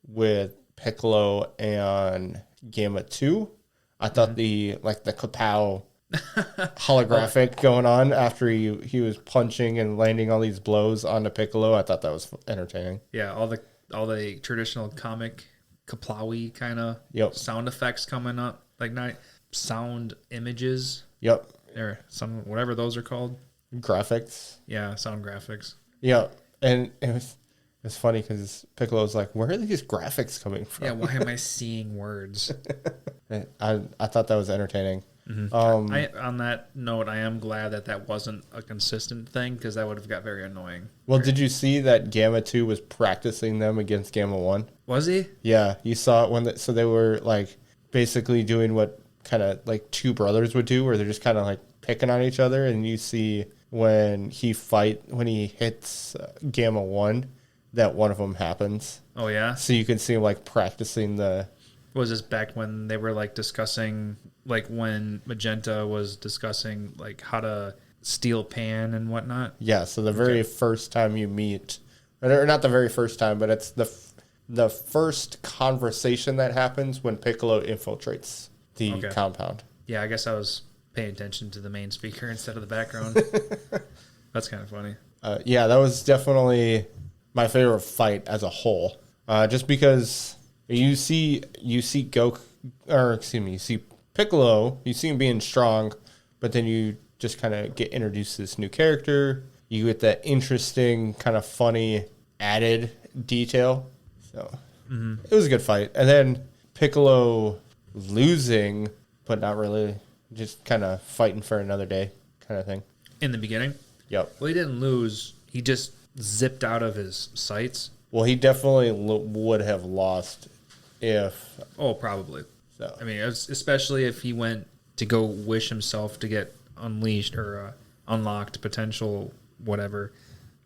with Piccolo and Gamma 2. I thought the Kapow holographic going on after he was punching and landing all these blows onto Piccolo. I thought that was entertaining. Yeah, all the traditional comic Kaplawi kind of sound effects coming up, not sound images. Yep. There, some whatever those are called. Graphics. Yeah, sound graphics. Yeah, and it's funny because Piccolo's like, where are these graphics coming from? Yeah, why am I seeing words? I thought that was entertaining. Mm-hmm. On that note, I am glad that wasn't a consistent thing because that would have got very annoying. Well, did you see that Gamma 2 was practicing them against Gamma 1? Was he? Yeah, you saw it when so they were basically doing what kind of two brothers would do, where they're just kind of picking on each other, and you see when he hits Gamma 1 that one of them happens. Oh yeah. So you can see him practicing the Was this back when they were like discussing, like when Magenta was discussing like how to steal Pan and whatnot? Yeah, so the very first time you meet, or not the very first time, but it's the first conversation that happens when Piccolo infiltrates the compound. Yeah, I guess I was paying attention to the main speaker instead of the background. That's kind of funny. Yeah, that was definitely my favorite fight as a whole. Just because you see Goku, or excuse me, you see Piccolo, you see him being strong, but then you just kind of get introduced to this new character. You get that interesting, kind of funny added detail. So it was a good fight. And then Piccolo losing, but not really, just kind of fighting for another day kind of thing. In the beginning? Yep. Well, he didn't lose. He just zipped out of his sights. Well, he definitely would have lost if... Oh, probably. So. I mean, especially if he went to go wish himself to get unleashed or unlocked potential, whatever.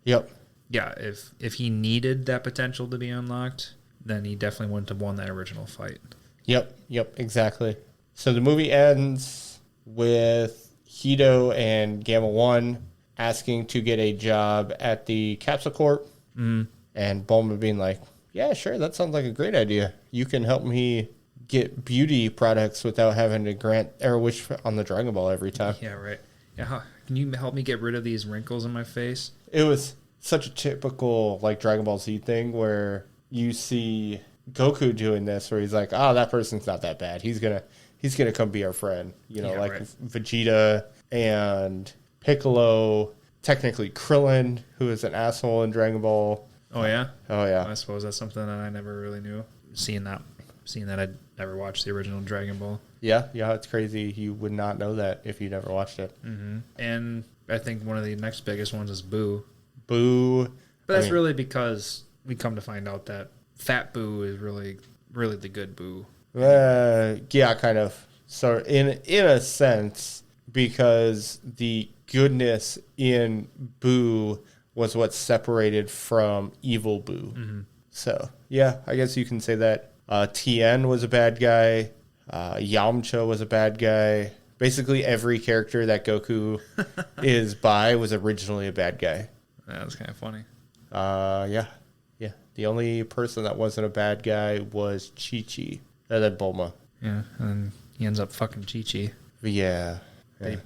Yep. Yeah, if he needed that potential to be unlocked, then he definitely wouldn't have won that original fight. Yep, exactly. So the movie ends with Hito and Gamma 1 asking to get a job at the Capsule Corp. Mm-hmm. And Bulma being like, yeah, sure, that sounds like a great idea. You can help me get beauty products without having to grant or wish on the Dragon Ball every time. Yeah, right. Yeah, can you help me get rid of these wrinkles in my face? It was such a typical like Dragon Ball Z thing where you see Goku doing this where he's like, oh, that person's not that bad. He's gonna come be our friend. You know, like right. Vegeta and Piccolo, technically Krillin, who is an asshole in Dragon Ball. Oh yeah? Oh yeah. I suppose that's something that I never really knew. Seeing that I'd never watched the original Dragon Ball. Yeah, it's crazy. You would not know that if you never watched it. Mm-hmm. And I think one of the next biggest ones is Boo. Boo. But that's really because we come to find out that Fat Boo is really, really the good Boo. Yeah, kind of. So in a sense, because the goodness in Boo was what separated from evil Boo. Mm-hmm. So yeah, I guess you can say that. Tien was a bad guy. Yamcha was a bad guy. Basically, every character that Goku is by was originally a bad guy. That's kind of funny. Yeah. The only person that wasn't a bad guy was Chi-Chi. And then Bulma. Yeah, and he ends up fucking Chi-Chi. Yeah. He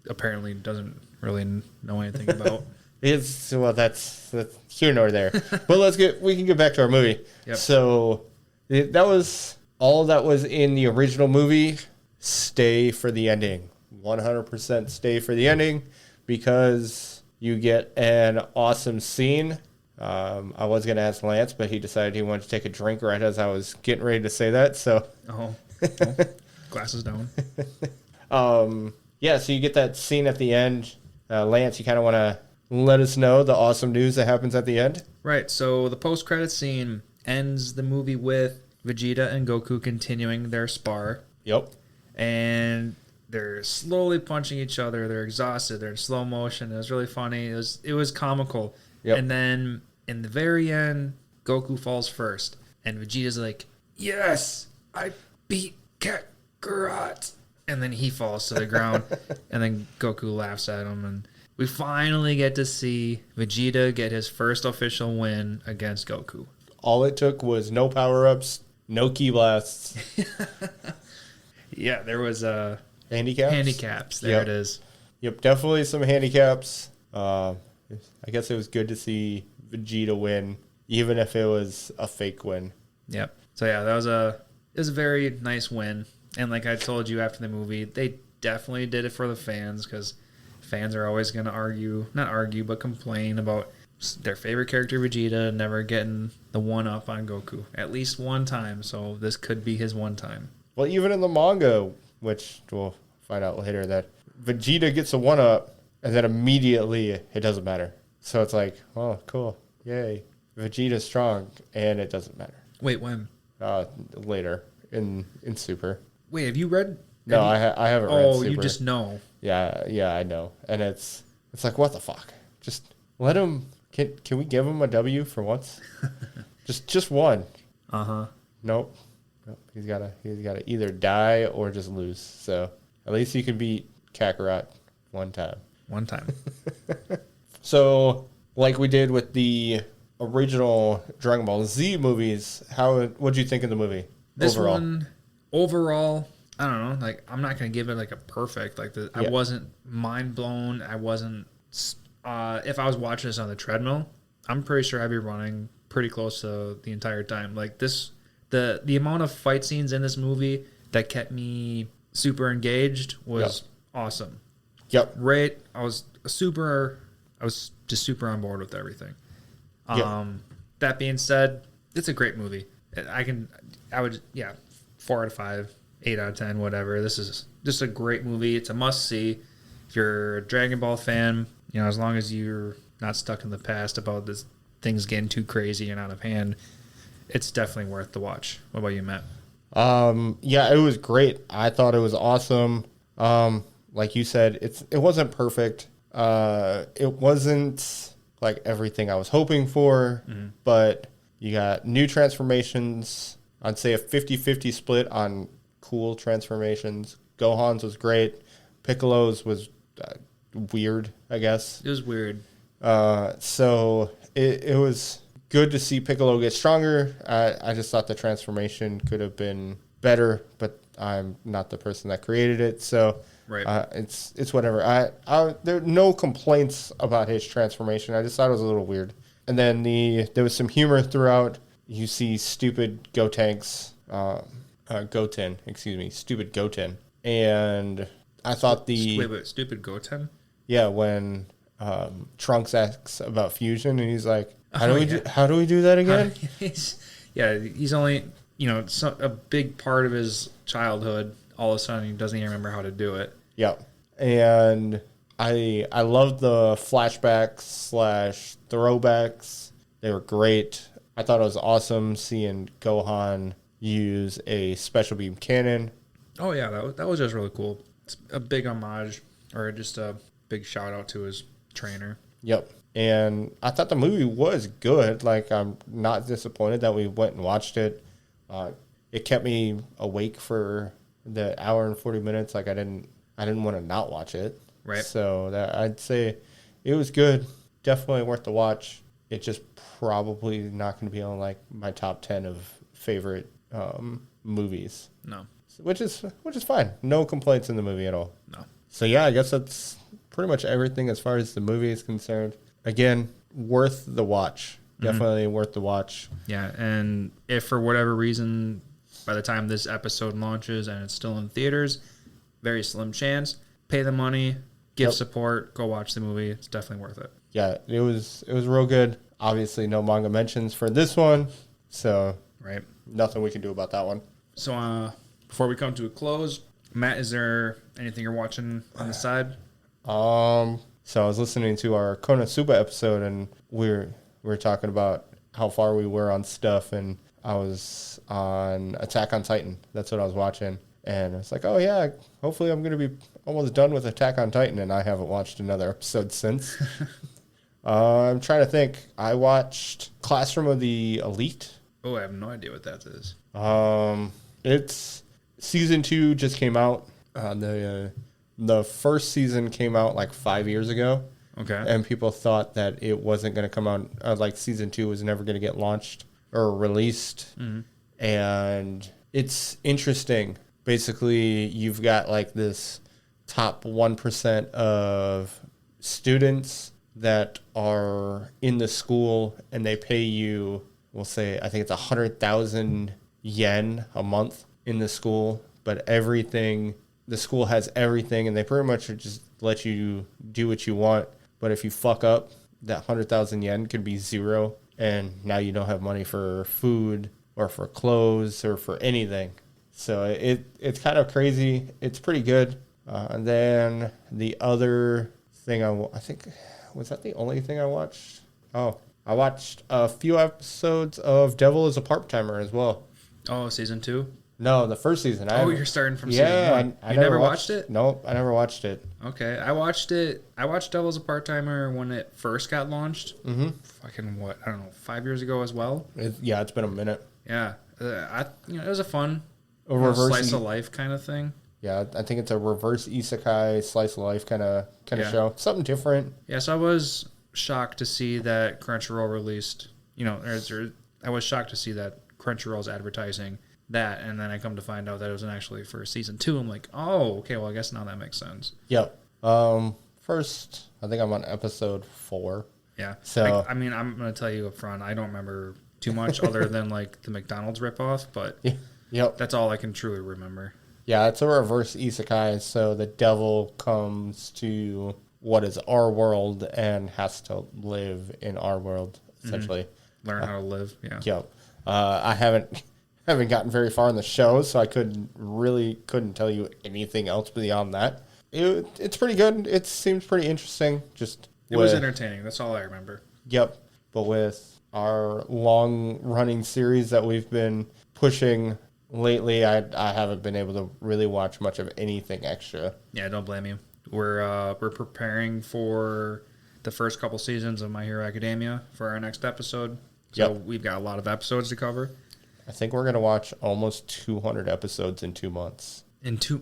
apparently doesn't really know anything about. That's here nor there. But we can get back to our movie. Yep. So that was all that was in the original movie. Stay for the ending. 100% stay for the ending because you get an awesome scene. I was going to ask Lance, but he decided he wanted to take a drink right as I was getting ready to say that. So, glasses down. Yeah, so you get that scene at the end. Lance, you kind of want to let us know the awesome news that happens at the end? Right, so the post-credit scene ends the movie with Vegeta and Goku continuing their spar. Yep. And they're slowly punching each other. They're exhausted. They're in slow motion. It was really funny. It was comical. Yep. And then in the very end, Goku falls first. And Vegeta's like, yes, I beat Kakarot. And then he falls to the ground. And then Goku laughs at him. And we finally get to see Vegeta get his first official win against Goku. All it took was no power-ups, no ki blasts. Yeah, there was handicaps. Handicaps. There it is. Yep, definitely some handicaps. I guess it was good to see Vegeta win, even if it was a fake win. Yep. So yeah, it was a very nice win. And like I told you after the movie, they definitely did it for the fans because fans are always going to not argue, but complain about their favorite character, Vegeta, never getting the one-up on Goku. At least one time, so this could be his one time. Well, even in the manga, which we'll find out later, that Vegeta gets a one-up, and then immediately it doesn't matter. So it's like, oh, cool. Yay. Vegeta's strong, and it doesn't matter. Wait, when? Later in Super. Wait, have you read? No, I haven't read Super. Oh, you just know. Yeah, I know. And it's like, what the fuck? Just let him... Can we give him a W for once? just one. Uh-huh. Nope. He's gotta either die or just lose. So at least he can beat Kakarot one time. One time. So like we did with the original Dragon Ball Z movies, what'd you think of the movie? This one, overall, I don't know. Like, I'm not gonna give it like a perfect. Like, I wasn't mind blown. I wasn't. If I was watching this on the treadmill, I'm pretty sure I'd be running pretty close to the entire time. Like this, the amount of fight scenes in this movie that kept me super engaged was awesome. Yep. Right. I was just super on board with everything. That being said, it's a great movie. I would 4 out of 5, 8 out of 10, whatever. This is just a great movie. It's a must see. If you're a Dragon Ball fan, as long as you're not stuck in the past about this things getting too crazy and out of hand, it's definitely worth the watch. What about you, Matt? Yeah, it was great. I thought it was awesome. Like you said, it wasn't perfect. It wasn't like everything I was hoping for, but you got new transformations. I'd say a 50-50 split on cool transformations. Gohan's was great. Piccolo's was weird, I guess. It was weird. So it was good to see Piccolo get stronger. I just thought the transformation could have been better, but I'm not the person that created it, so right. It's whatever. There are no complaints about his transformation. I just thought it was a little weird. And then there was some humor throughout. You see stupid Goten, stupid Goten, and I thought wait, stupid Goten? Yeah, when Trunks asks about fusion, and he's like, how do we do that again? He's only, a big part of his childhood. All of a sudden, he doesn't even remember how to do it. Yep. And I loved the flashbacks / throwbacks. They were great. I thought it was awesome seeing Gohan use a special beam cannon. Oh, yeah, that was just really cool. It's a big homage, or just a big shout out to his trainer. Yep. And I thought the movie was good. Like, I'm not disappointed that we went and watched it. It kept me awake for the hour and 40 minutes. Like, I didn't want to not watch it. Right. So I'd say it was good. Definitely worth the watch. It's just probably not going to be on like my top 10 of favorite movies. No. Which is fine. No complaints in the movie at all. No. So yeah, I guess that's pretty much everything as far as the movie is concerned. Again, worth the watch. Definitely worth the watch. Yeah, and if for whatever reason, by the time this episode launches and it's still in theaters, very slim chance, pay the money, give support, go watch the movie. It's definitely worth it. Yeah, it was real good. Obviously, no manga mentions for this one, so right, nothing we can do about that one. So before we come to a close, Matt, is there anything you're watching on the side? So I was listening to our Konosuba episode, and we were talking about how far we were on stuff, and I was on Attack on Titan. That's what I was watching. And it's like, oh yeah, hopefully I'm going to be almost done with Attack on Titan, and I haven't watched another episode since. I'm trying to think. I watched Classroom of the Elite. Oh, I have no idea what that is. It's season 2 just came out. The first season came out like 5 years ago. Okay. And people thought that it wasn't going to come out, like season 2 was never going to get launched or released. Mm-hmm. And it's interesting. Basically, you've got like this top 1% of students that are in the school, and they pay you, we'll say, I think it's 100,000 yen a month in the school, but the school has everything, and they pretty much just let you do what you want. But if you fuck up, that 100,000 yen could be zero, and now you don't have money for food or for clothes or for anything. So it's kind of crazy. It's pretty good. And then the other thing I think, was that the only thing I watched? Oh, I watched a few episodes of Devil is a Part-Timer as well. Oh, season 2? No, the first season. You're starting from season 1. I you never watched it? Nope, I never watched it. Okay, I watched it. I watched Devil's a Part-Timer when it first got launched. Mm-hmm. Fucking what? I don't know, 5 years ago as well? It's been a minute. Yeah. it was a fun reverse slice of life kind of thing. Yeah, I think it's a reverse isekai slice of life kind of show. Something different. Yeah, so I was shocked to see that Crunchyroll released, I was shocked to see that Crunchyroll's advertising that, and then I come to find out that it wasn't actually for season 2. I'm like, oh, okay, well, I guess now that makes sense. Yep. First, I think I'm on episode 4. Yeah. So I'm going to tell you up front, I don't remember too much other than like the McDonald's ripoff, but yep, that's all I can truly remember. Yeah, it's a reverse isekai, so the devil comes to what is our world and has to live in our world, essentially. Learn how to live, yeah. Yep. I haven't gotten very far in the show, so I couldn't tell you anything else beyond that. It's pretty good. It seems pretty interesting. It was entertaining. That's all I remember. Yep. But with our long-running series that we've been pushing lately, I haven't been able to really watch much of anything extra. Yeah, don't blame you. We're preparing for the first couple seasons of My Hero Academia for our next episode. So we've got a lot of episodes to cover. I think we're going to watch almost 200 episodes in 2 months.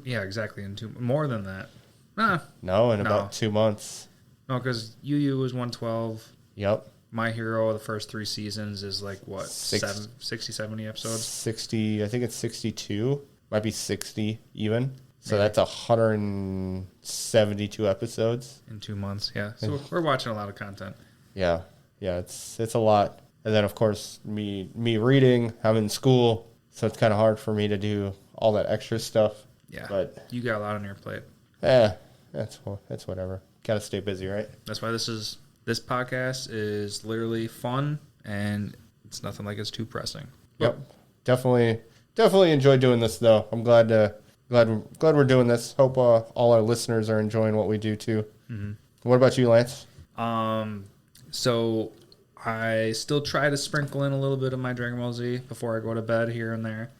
Yeah, exactly. More than that. About 2 months. No, because Yu Yu was 112. Yep. My Hero, the first 3 seasons is like, what, 60, 70 episodes? 60, I think it's 62. Might be 60 even. So that's 172 episodes. In 2 months, yeah. So we're watching a lot of content. Yeah. Yeah, it's a lot. And then, of course, me reading, I'm in school, so it's kind of hard for me to do all that extra stuff. Yeah, but you got a lot on your plate. That's whatever. Got to stay busy, right? That's why this podcast is literally fun, and it's nothing like it's too pressing. Yep, definitely enjoyed doing this though. I'm glad we're doing this. Hope all our listeners are enjoying what we do too. Mm-hmm. What about you, Lance? So I still try to sprinkle in a little bit of my Dragon Ball Z before I go to bed here and there.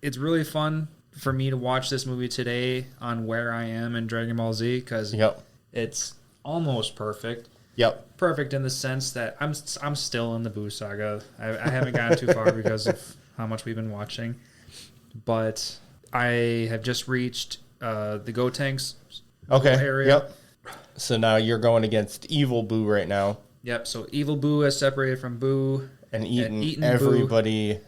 It's really fun for me to watch this movie today on where I am in Dragon Ball Z because it's almost perfect. Yep. Perfect in the sense that I'm still in the Buu saga. I haven't gotten too far because of how much we've been watching. But I have just reached the Gotenks area. Yep. So now you're going against Evil Buu right now. Yep. So Evil Buu has separated from Buu and eaten everybody.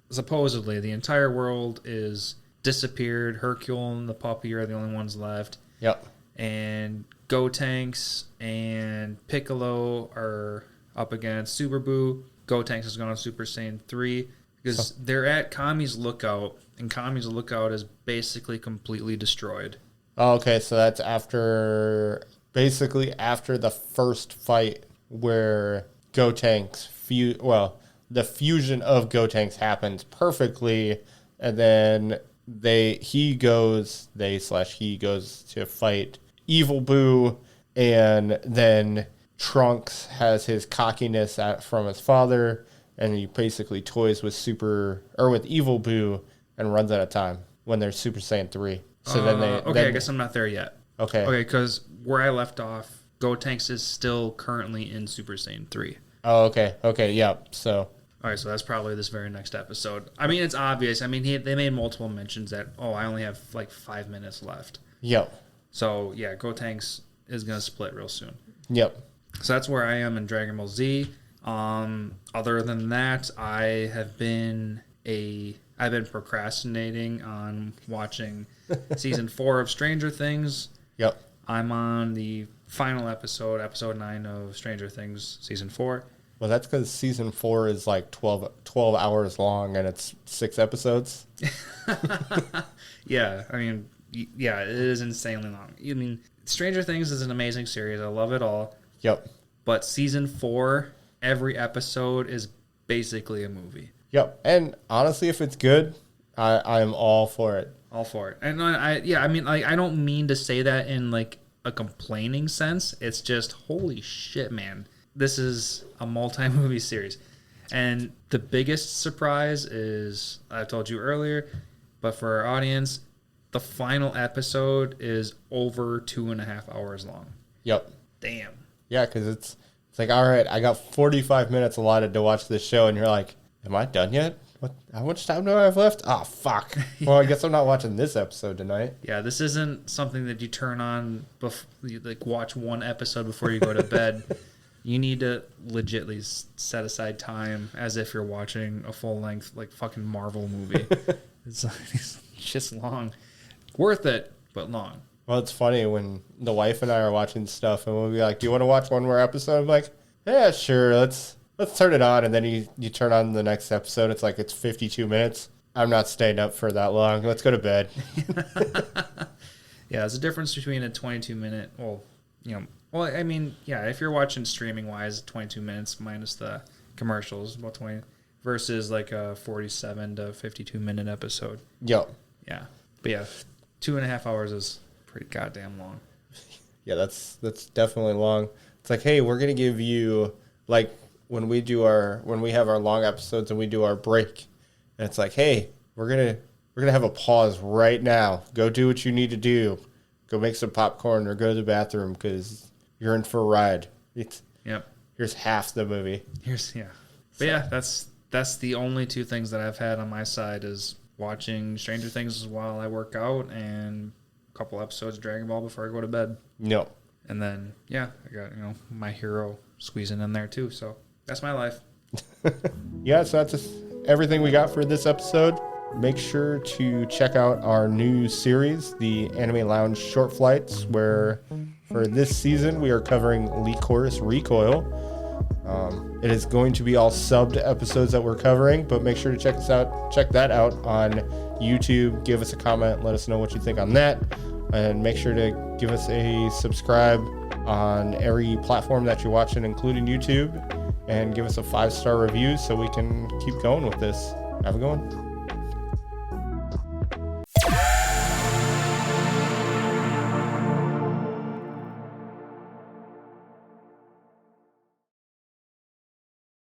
Supposedly the entire world is disappeared. Hercule and the puppy are the only ones left. Yep. And Gotenks and Piccolo are up against Super Buu. Gotenks has gone on Super Saiyan 3 because they're at Kami's Lookout, and Kami's Lookout is basically completely destroyed. Oh, okay, so that's after the first fight where Gotenks the fusion of Gotenks happens perfectly, and then he goes to fight Evil Buu, and then Trunks has his cockiness from his father, and he basically toys with Evil Buu and runs out of time when they're Super Saiyan 3. So I guess I'm not there yet. Okay, because where I left off, Gotenks is still currently in Super Saiyan 3. Oh, okay, yeah. So, all right, so that's probably this very next episode. I mean, it's obvious. I mean, they made multiple mentions that I only have like 5 minutes left. Yep. So yeah, Gotenks is gonna split real soon. Yep. So that's where I am in Dragon Ball Z. Other than that, I've been procrastinating on watching season 4 of Stranger Things. Yep. I'm on the final episode 9 of Stranger Things season 4. Well, that's because season 4 is like 12 hours long and it's 6 episodes. Yeah, I mean, yeah, it is insanely long. I mean, Stranger Things is an amazing series. I love it all. Yep. But season 4, every episode is basically a movie. Yep. And honestly, if it's good, I'm all for it. All for it. And I mean, like, I don't mean to say that in like a complaining sense. It's just, holy shit, man. This is a multi-movie series. And the biggest surprise is, I told you earlier, but for our audience, the final episode is over 2.5 hours long. Yep. Damn. Yeah, because it's like, all right, I got 45 minutes allotted to watch this show, and you're like, Am I done yet? What? How much time do I have left? Oh, fuck. Well, I guess I'm not watching this episode tonight. Yeah, this isn't something that you turn on, watch one episode before you go to bed. You need to legitly set aside time as if you're watching a full-length, like, fucking Marvel movie. It's just long. Worth it, but long. Well, it's funny when the wife and I are watching stuff and we'll be like, do you want to watch one more episode? I'm like, yeah, sure. Let's turn it on. And then you turn on the next episode. It's like, it's 52 minutes. I'm not staying up for that long. Let's go to bed. Yeah, there's a difference between a 22-minute, I mean, yeah, if you're watching streaming-wise, 22 minutes minus the commercials, about 20, versus like a 47 to 52-minute episode. Yo. Yeah. But yeah, 2.5 hours is pretty goddamn long. Yeah, that's definitely long. It's like, hey, we're going to give you, like, when we have our long episodes and we do our break, and it's like, hey, we're gonna have a pause right now. Go do what you need to do. Go make some popcorn or go to the bathroom because you're in for a ride. Yep. Here's half the movie. But yeah, that's the only two things that I've had on my side is watching Stranger Things while I work out and a couple episodes of Dragon Ball before I go to bed. No. And then I got My Hero squeezing in there too. So that's my life. Yeah, so that's just everything we got for this episode. Make sure to check out our new series, the Anime Lounge Short Flights, where for this season we are covering Licorice Recoil. It is going to be all subbed episodes that we're covering, but make sure to check that out on YouTube. Give us a comment, let us know what you think on that, and make sure to give us a subscribe on every platform that you're watching, including YouTube, and give us a 5-star review so we can keep going with this. Have a good one.